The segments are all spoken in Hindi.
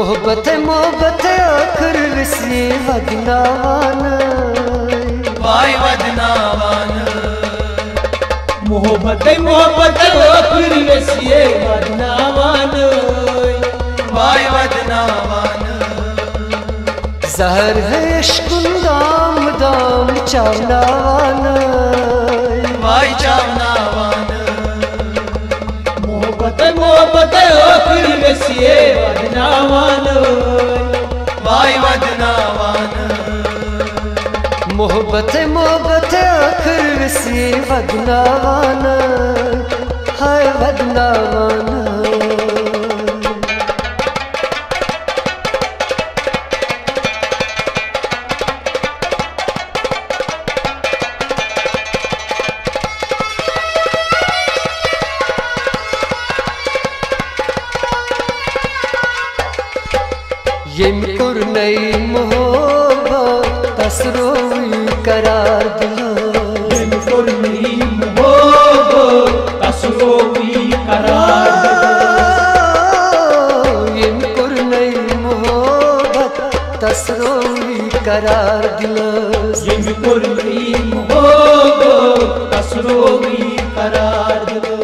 मोहब्बत मोहब्बत आखिर विसी वदनावान वाई वदनावान मोहब्बत मोहब्बत आखिर विसी वदनावान वाई वदनावान जहर है इश्क दाम दाम चावनावान वाई चावनावान मोहब्बत मोहब्बत आखिर विसी वदनावान वाई वदनावान मोहब्बत मोहब्बत आखिर विसी वदनावान हाय वदनावान यमकुर नई मोहब्बत तसरोई करार दिलो यमकुर नई मोहब्बत तसरोई करार दिलो यमकुर नई मोहब्बत तसरोई करार दिलो यमकुर नई मोहब्बत तसरोई करार दिलो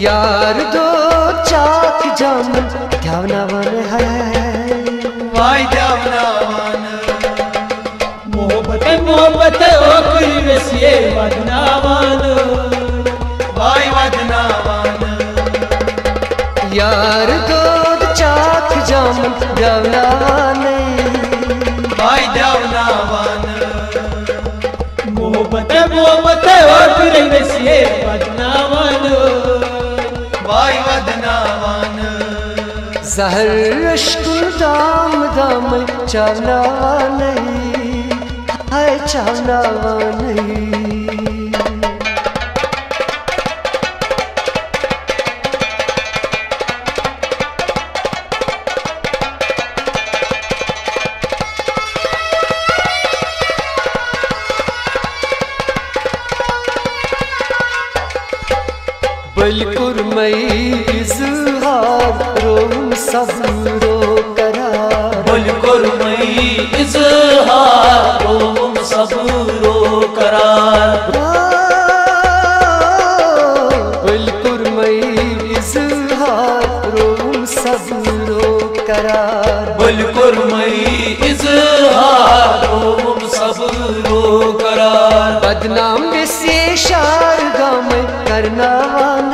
यार दो चाक जामन ध्यावनावन है वाई ध्यावनावन मोहब्बत मोहब्बत आखिर विसी वदनावान वाई वदनावान यार दो चाक जामन ध्यावनावन वाई ध्यावनावन मोहब्बत मोहब्बत आखिर विसी वदनावान वाई वदनावान जहर इश्क दाम दाम चावनावान हाय चावनावान बलकुर मई इज़हार रोम सबरो करार बलकुर मई इज़हार रोम सबरो करार बलकुर मई इज़हार रोम सबरो करार बलकुर मई इज़हार रोम सबरो करार बदनाम विसी शारगा में करनावान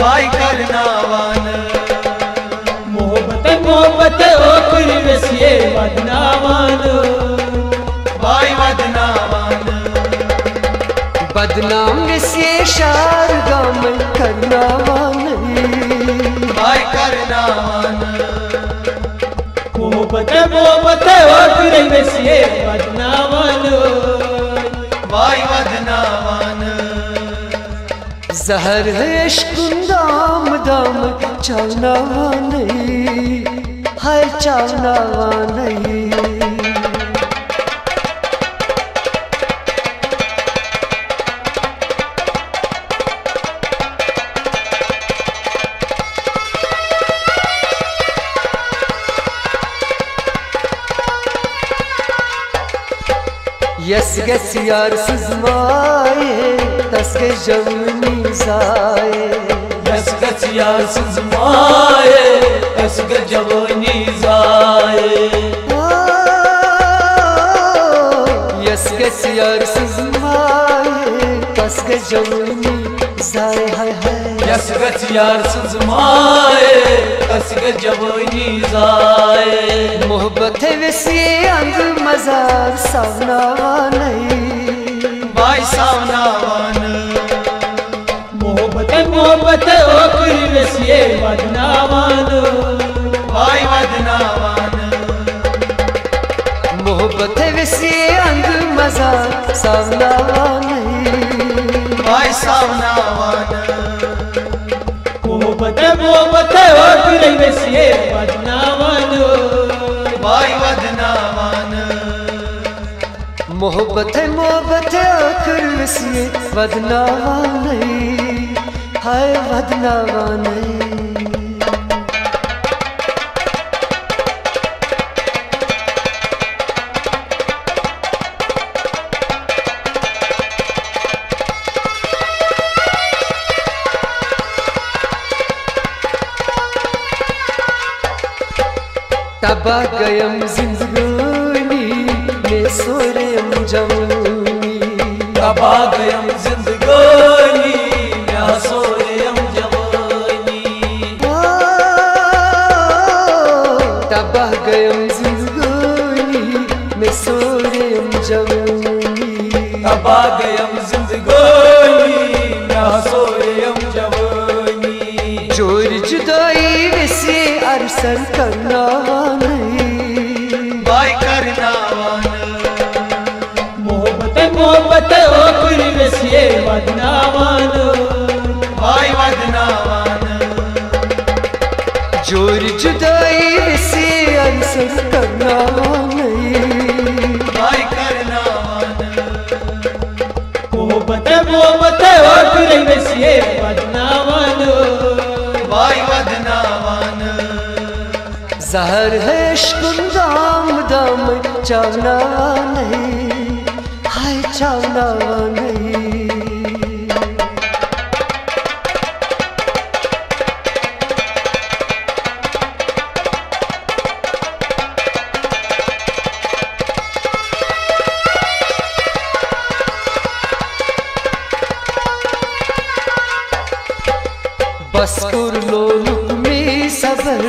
वाई करनावान मोहब्बत मोहब्बत आखिर विसी वदनावान वाई वदनावान बदनाम विसी शारगा में करनावान वाई करनावान मोहब्बत मोहब्बत आखिर विसी वदनावान वाई वदनावान जहर है इश्क दाम दाम चावनावान हाय चावनावान यस गस यार सुजमाए तस के जवनी जाए यस गस यार सुजमाए तस के जवनी जाए यस गस यार सुजमाए तस के जवनी जाए हाय हाय यस गस यार सुजमाए तस के जवनी जाए मोहब्बत विसी अंग मजार सावनावान वाई सावनावान मोहब्बत मोहब्बत आखिर विसी वदनावान वाई वदनावान मोहब्बत विसी अंग मजार सावनावान वाई सावनावान मोहब्बत मोहब्बत आखिर विसी वदनावान वाई वदनावान मोहब्बत मोहब्बत आखिर विसी वदनावान हाय वदनावान तबाह गयम जिंदगानी में सोरेम जवानी तबाह गयम जिंदगानी में सोरेम जवानी तबाह गयम जिंदगानी में सोरेम जवानी तबाह गयम जिंदगानी में सोरेम जवानी जोर जुदाई वैसे अरसर करना नहीं भाई करना मोहब्बत मोहब्बत ओकुर वैसे वदनावान भाई वदनावान जोर जुदाई वैसे अरसर करना नहीं भाई करना मोहब्बत मोहब्बत ओकुर वैसे वदनावान भाई वदनावान जहर है इश्क़ दाम दाम चावना नहीं हाय चावना नहीं बस कर लो लुकमी सबर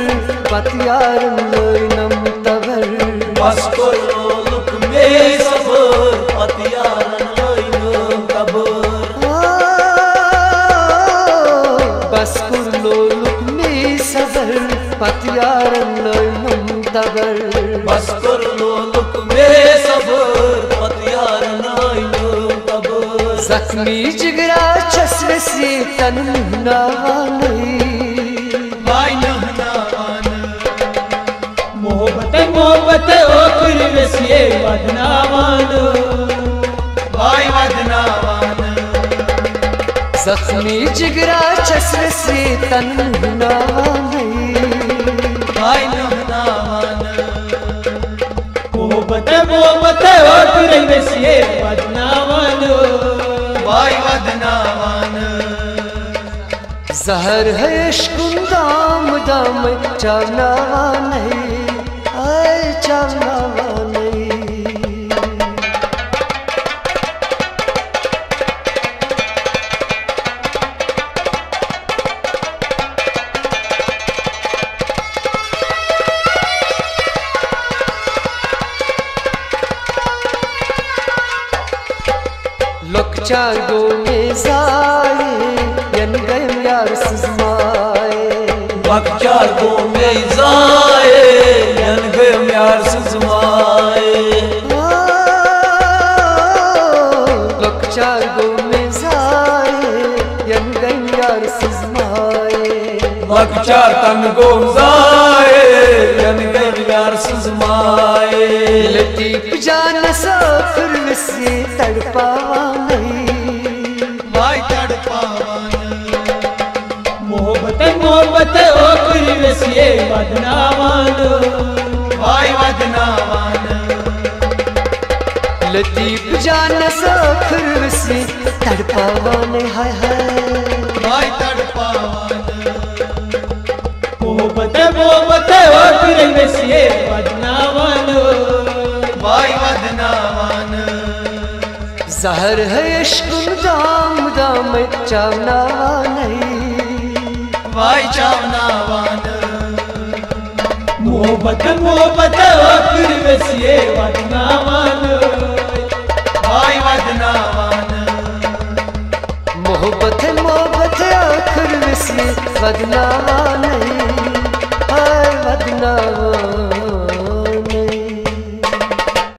पतियारम लोइनम तबर बस कर लो लुकमी सबर पतियारम लोइनम तबर बस कर लो लुकमी सबर पतियारम लोइनम तबर बस कर लो लुकमी सबर पतियारम लोइनम तबर जख्मी जिगरा छसवे से तन मुहना भाई नहनावान मोहब्बत मोहब्बत ओकुर वैसे वदनावान भाई वदनावान जख्मी जिगरा छसवे से तन मुहना भाई नहनावान मोहब्बत मोहब्बत ओकुर वैसे वदनावान भाई वदनावान जहर है इश्क़ दाम दाम चावना नहीं आए चावना नहीं लोक चार गो में जाए यन गए यार सुजमाए बख्चार गो में जाए यन गए यार सुजमाए लोक चार गो में जाए यन गए यार सुजमाए बख्चार तन गो जाए यन गए यार सुजमाए लतीफ जान साफिर वैसे तड़पावा नहीं भाई तड़पावान मोहब्बत मोहब्बत ओकुर वैसे वदनावान भाई वदनावान लतीफ जान साफिर वैसे तड़पावा नहीं हाय हाय भाई तड़पावान मोहब्बत मोहब्बत ओकुर वैसे वदनावान भाई वदनावान जहर है इश्क़ दाम दाम चावना नहीं भाई चावनावान मोहब्बत मोहब्बत ओकुर वैसे वदनावान भाई वदनावान मोहब्बत मोहब्बत आखिर वैसे वदना